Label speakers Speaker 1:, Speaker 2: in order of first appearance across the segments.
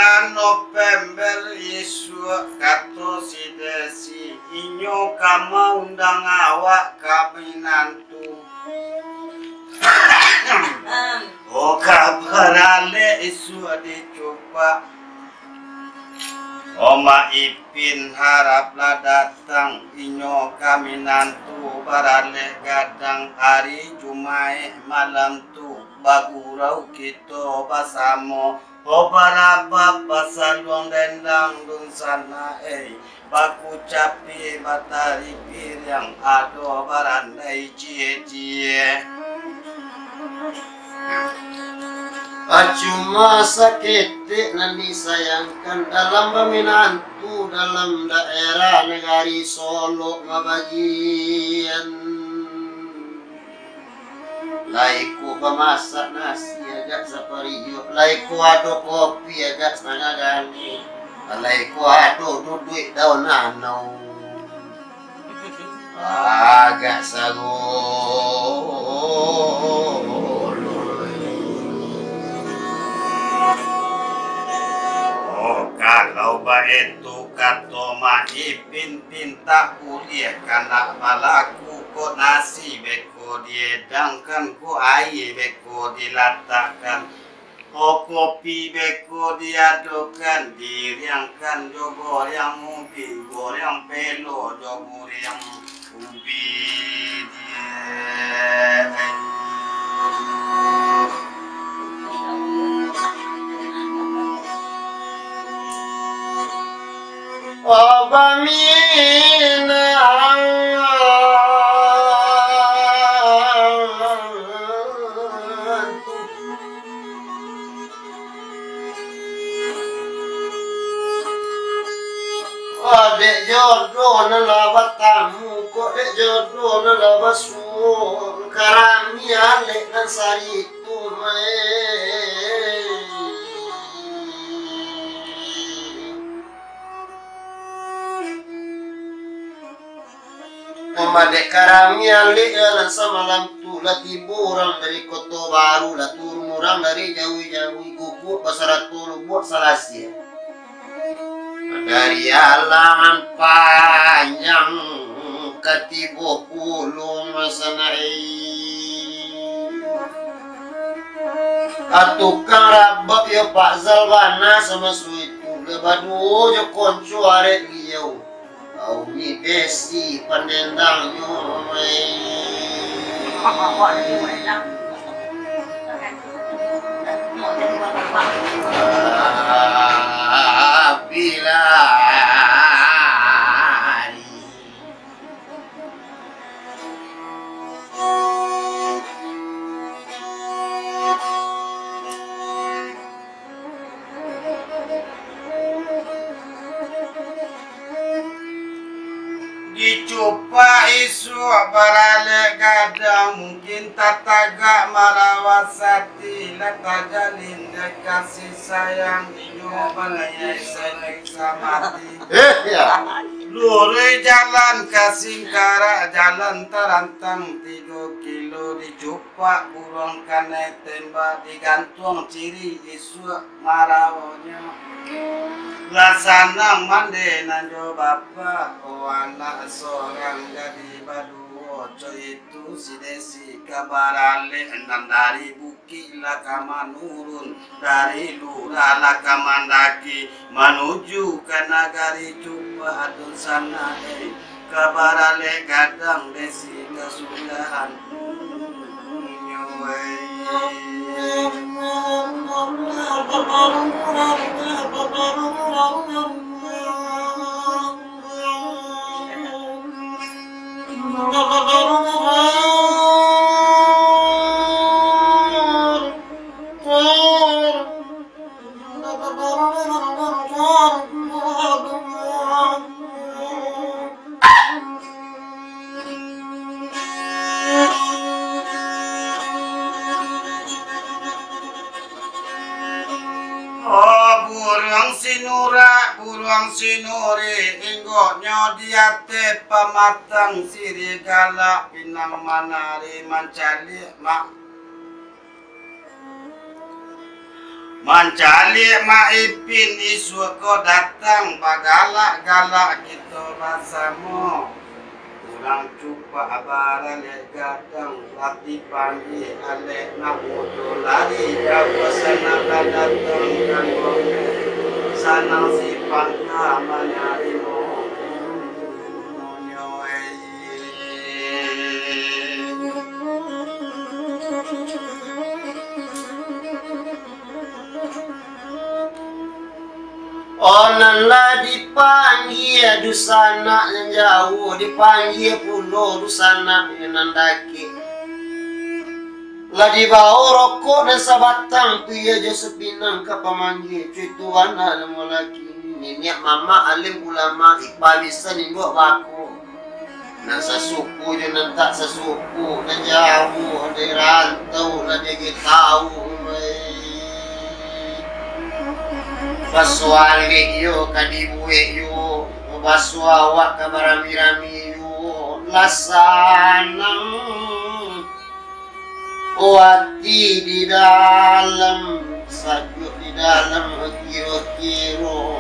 Speaker 1: bulan November isu kato si desi inyo kama undang awak kami nantu. Oh kabarale isu dicoba. Oma Ipin haraplah datang inyo kami nantu barale gadang hari Jumae malam tu bagurau kita basamo obaraba pasaluang dendang dun sana baku capi batari pir yang ado barandai cie-cie. Cuma sakit nan disayangkan dalam peminantu dalam daerah negari Solo mabagian. Laiku pemasak nasi agak sapariyo, laiku ado kopi agak setengah gani, laiku ado duit daun nanau agak sago. Kalau itu kata Ma Ipin pinta kuliah karena malaku kok nasi beko diedangkan ku air beko diletakkan kopi beko diadokan diriangkan jogor yang ubi goreng pelo jogor yang ubi dia. Obamina Dek jodoh nalawat tamu kok dek jodoh nalawat suun karamian dek nan sari tumai. Dek karamian dek jalan semalam tu lati borang dari kota baru lah turun orang dari jauh-jauh guguk pasarat tulu buat salasia dari alam panjang ketibo pulung masanai tukang rabak yo Pak Zalwana sama suitu lebadu yo konco arek liau au ni besi pandendang nyomai bila dicoba isu barale gadang mungkin tataga marawasati lataga linda kasih sayang inyoba layai sayang samati lure jalan kasingkara jalan terantang 3 kilo dicoba burung kane tembak digantung ciri isu marawonya Lasana mande nanjo bapa o anak seorang dari baduo itu si desi kabarale nan dari bukit laka nurun dari lurah laka mandaki menuju ke nagari coba adun sana kabarale gadang desi kesudahan nyoy. Buruang sinuri inggo nyodiate pamatang sirigala pinang manari mancali mak Mencari maipin isu ko datang bagalak-galak kita rasamu. Kurang cupa barale gadang lati panggil ale namudu lari kau sana datang kanggo sanang sifatnya menyarimu. Onanlah dipanggil dusana yang jauh, dipanggil pulau dusana yang nandaki. Lah dibawa rokok dan sabatang pia Josephina ke pemanggil cuituan alam laki. Nenek mama alim ulama ipa bisa nimbuh baku. Nan sasuku je nan tak sasuku, nan jauh dari rantau lah dia tahu. Basuali yo kadibuwe yo basuawa kabarami-rami yo lasanang wati di dalam sajuk di dalam kiro-kiro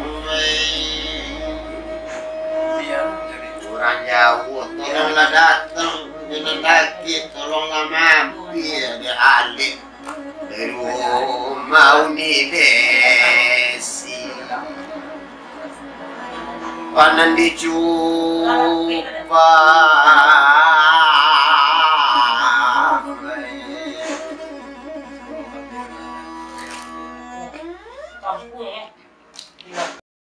Speaker 1: orang jauh tolonglah datang jangan lagi tolonglah mampir dia alik mau ni desi panan dicuba